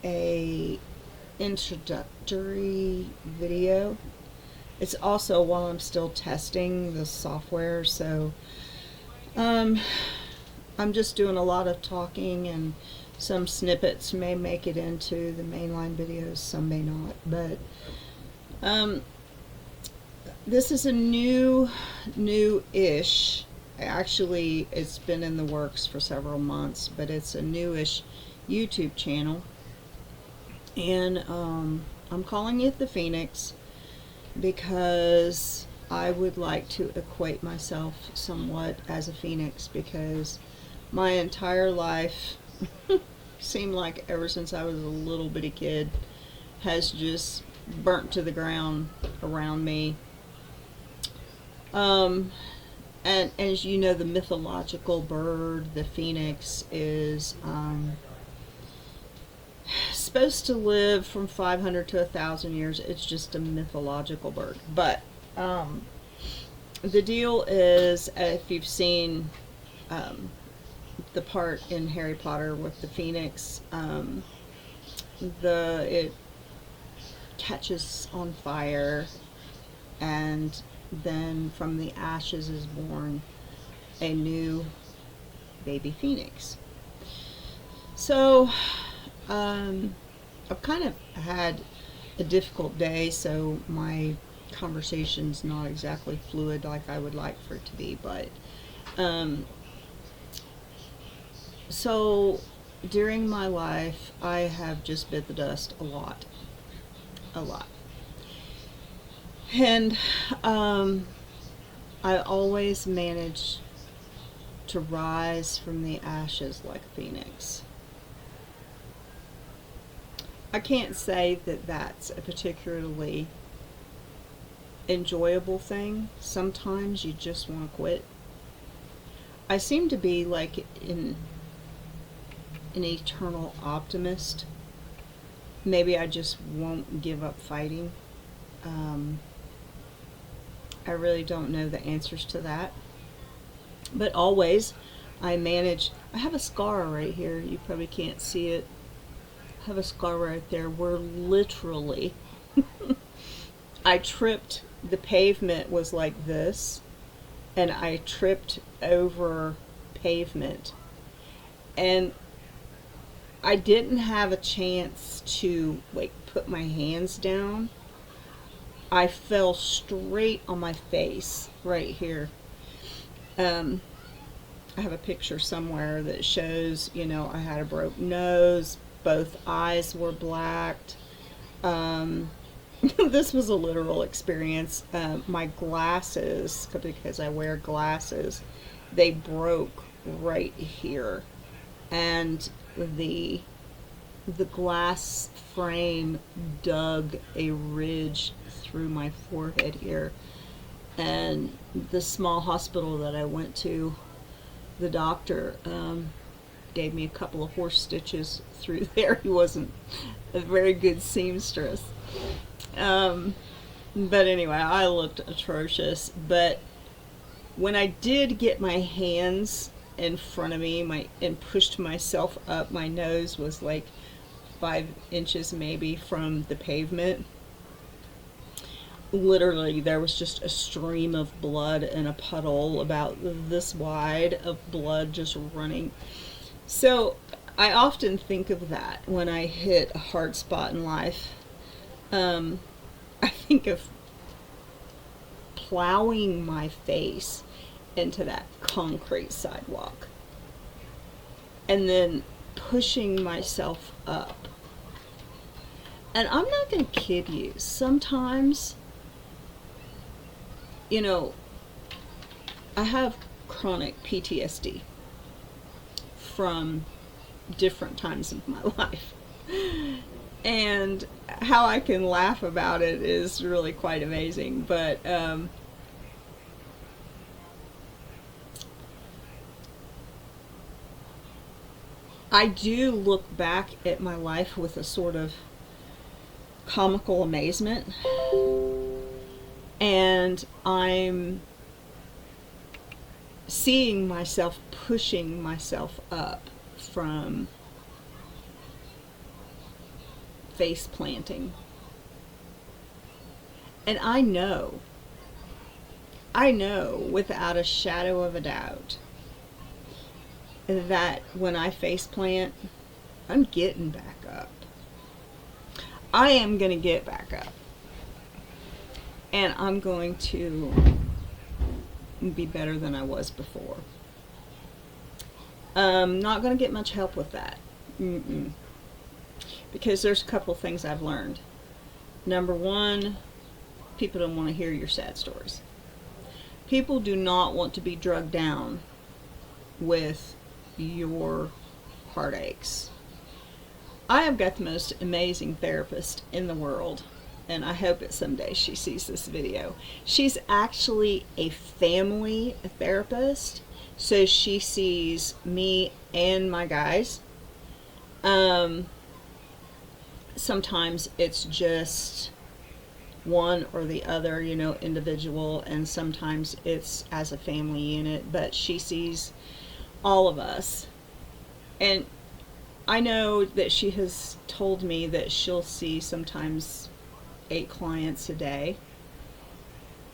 a introductory video. It's also while I'm still testing the software, so um, I'm just doing a lot of talking, and some snippets may make it into the mainline videos, some may not. But um, this is a new-ish. Actually, it's been in the works for several months, but it's a newish YouTube channel, and I'm calling it the Phoenix because I would like to equate myself somewhat as a phoenix, because my entire life seemed like ever since I was a little bitty kid has just burnt to the ground around me. Um, and as you know, the mythological bird, the phoenix, is supposed to live from 500 to 1,000 years. It's just a mythological bird. But um, the deal is, if you've seen the part in Harry Potter with the phoenix, it catches on fire, and then from the ashes is born a new baby phoenix. So I've kind of had a difficult day, so my conversation's not exactly fluid like I would like for it to be. But um, so during my life, I have just bit the dust a lot, a lot. And I always manage to rise from the ashes like a phoenix. I can't say that that's a particularly enjoyable thing. Sometimes you just want to quit. I seem to be like an eternal optimist. Maybe I just won't give up fighting. Um, I really don't know the answers to that. But always, I manage. I have a scar right here. You probably can't see it. I have a scar right there where literally I tripped. The pavement was like this, and I tripped over pavement, and I didn't have a chance to like put my hands down. I fell straight on my face right here. Um, I have a picture somewhere that shows, I had a broken nose, both eyes were blacked. Um, this was a literal experience. My glasses, because I wear glasses, they broke right here, and the the glass frame dug a ridge through my forehead here. And the small hospital that I went to, the doctor gave me a couple of horse stitches through there. He wasn't a very good seamstress. Um, but anyway, I looked atrocious. But when I did get my hands in front of me, and pushed myself up, my nose was like 5 inches maybe from the pavement. Literally, there was just a stream of blood and a puddle about this wide of blood just running. So I often think of that when I hit a hard spot in life. Um, I think of plowing my face into that concrete sidewalk and then pushing myself up. And I'm not going to kid you. Sometimes, I have chronic PTSD from different times of my life. And how I can laugh about it is really quite amazing. But I do look back at my life with a sort of comical amazement. And I'm seeing myself pushing myself up from face planting. And I know without a shadow of a doubt that when I face plant, I'm getting back up. I am going to get back up. And I'm going to be better than I was before. Not going to get much help with that. Because there's a couple things I've learned. Number one, people don't want to hear your sad stories. People do not want to be drugged down with your heartaches. I have got the most amazing therapist in the world, and I hope that someday she sees this video. She's actually a family therapist, so she sees me and my guys. Sometimes it's just one or the other, you know, individual, and sometimes it's as a family unit, but she sees all of us. And I know that she has told me that she'll see sometimes 8 clients a day.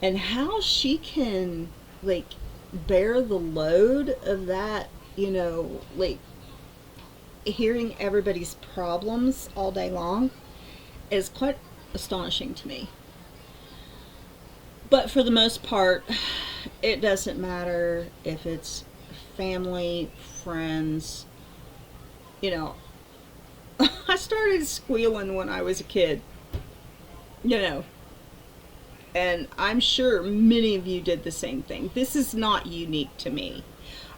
And how she can, like, bear the load of that, you know, like, hearing everybody's problems all day long is quite astonishing to me. But for the most part, it doesn't matter if it's family, friends. You know, I started squealing when I was a kid, you know, and I'm sure many of you did the same thing. This is not unique to me.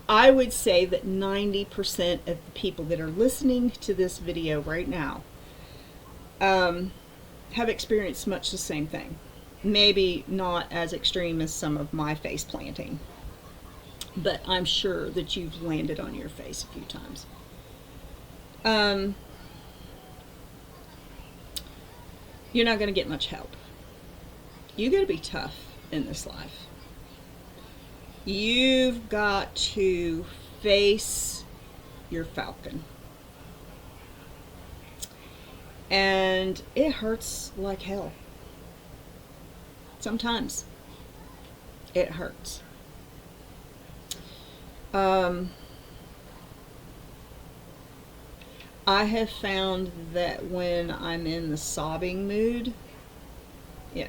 I would say that 90% of the people that are listening to this video right now have experienced much the same thing. Maybe not as extreme as some of my face planting, but I'm sure that you've landed on your face a few times. You're not going to get much help. You got to be tough in this life. You've got to face your falcon. And it hurts like hell. Sometimes it hurts. I have found that when I'm in the sobbing mood, yeah,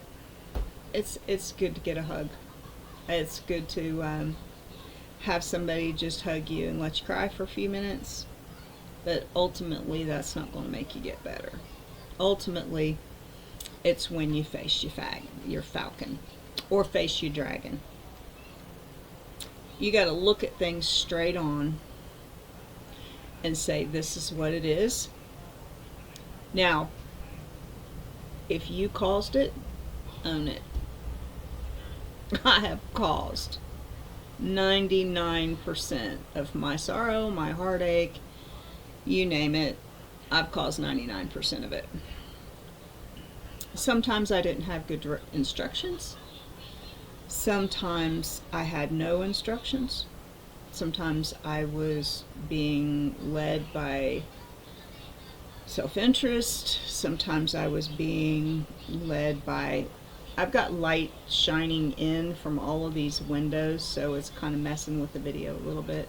it's good to get a hug. It's good to have somebody just hug you and let you cry for a few minutes. But ultimately, that's not going to make you get better. Ultimately, it's when you face your falcon, or face your dragon. You got to look at things straight on and say, this is what it is. Now, if you caused it, own it. I have caused 99% of my sorrow, my heartache, you name it. I've caused 99% of it. Sometimes I didn't have good instructions. Sometimes I had no instructions. Sometimes I was being led by self-interest. Sometimes I was being led by, I've got light shining in from all of these windows, so it's kind of messing with the video a little bit.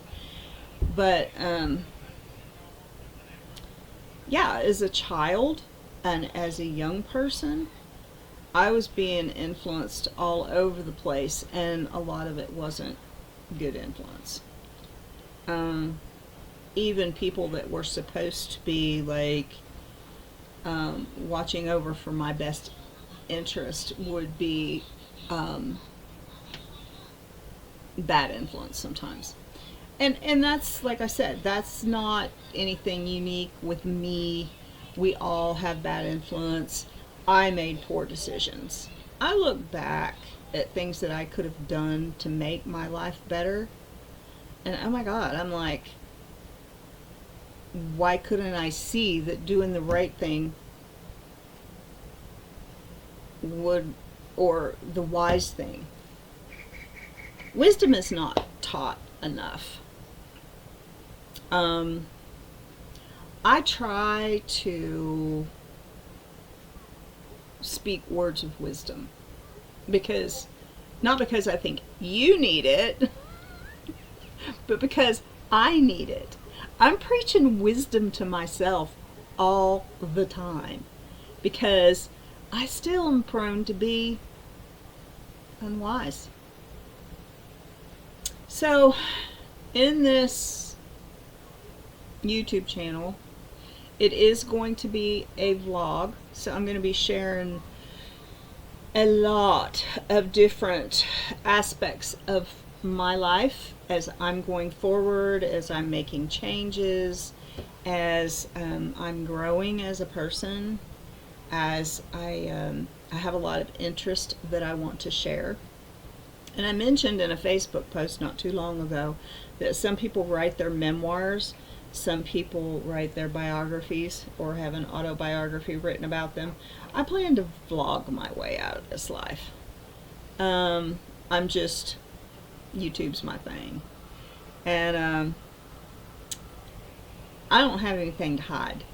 But yeah, as a child and as a young person, I was being influenced all over the place, and a lot of it wasn't good influence. Even people that were supposed to be like watching over for my best interest would be bad influence sometimes. And that's, like I said, that's not anything unique with me. We all have bad influence. I made poor decisions. I look back at things that I could have done to make my life better, and oh my God, I'm like, why couldn't I see that doing the right thing would, or the wise thing? Wisdom is not taught enough. I try to speak words of wisdom. Not because I think you need it, but because I need it. I'm preaching wisdom to myself all the time because I still am prone to be unwise. So, in this YouTube channel, it is going to be a vlog, so I'm going to be sharing a lot of different aspects of my life as I'm going forward, as I'm making changes, as I'm growing as a person, as I have a lot of interest that I want to share. And I mentioned in a Facebook post not too long ago that some people write their memoirs, some people write their biographies or have an autobiography written about them. I plan to vlog my way out of this life. YouTube's my thing. And I don't have anything to hide.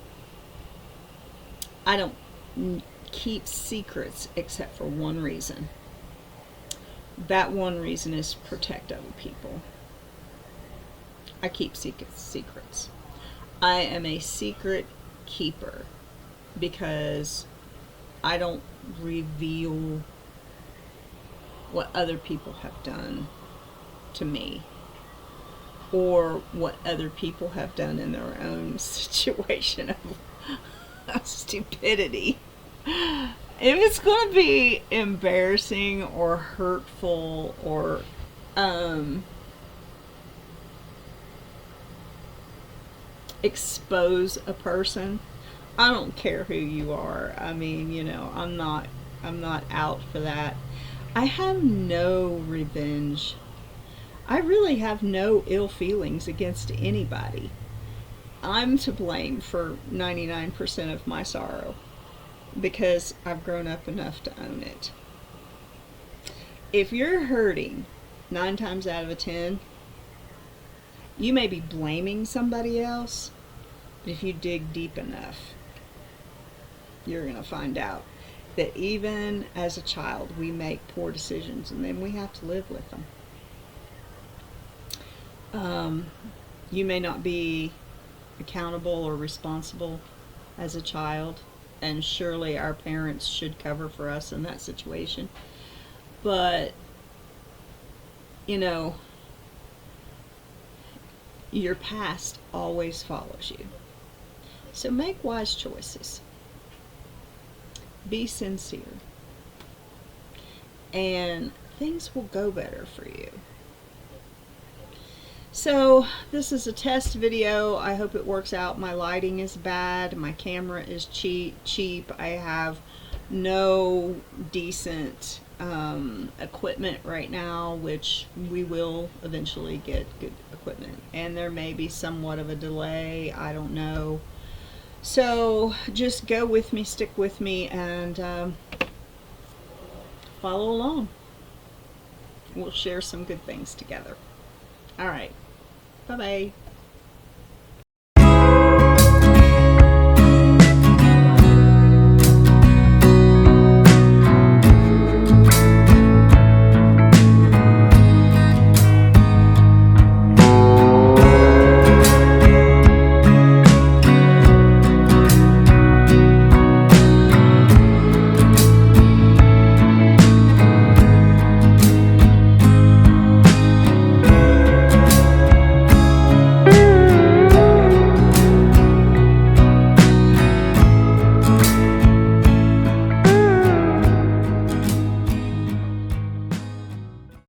I don't keep secrets except for one reason. That one reason is to protect other people. I keep secrets. I am a secret keeper because I don't reveal what other people have done to me or what other people have done in their own situation of stupidity. If it's going to be embarrassing or hurtful or expose a person, I don't care who you are. I mean, you know, I'm not out for that. I have no revenge. I really have no ill feelings against anybody. I'm to blame for 99% of my sorrow because I've grown up enough to own it. If you're hurting 9 times out of 10, you may be blaming somebody else, but if you dig deep enough, you're going to find out that even as a child, we make poor decisions and then we have to live with them. You may not be accountable or responsible as a child, and surely our parents should cover for us in that situation. But, you know, your past always follows you. So make wise choices. Be sincere. And things will go better for you. So this is a test video. I hope it works out. My lighting is bad. My camera is cheap. I have no decent equipment right now, which we will eventually get good equipment. And there may be somewhat of a delay. I don't know. So just go with me, stick with me, and follow along. We'll share some good things together. All right. Bye-bye.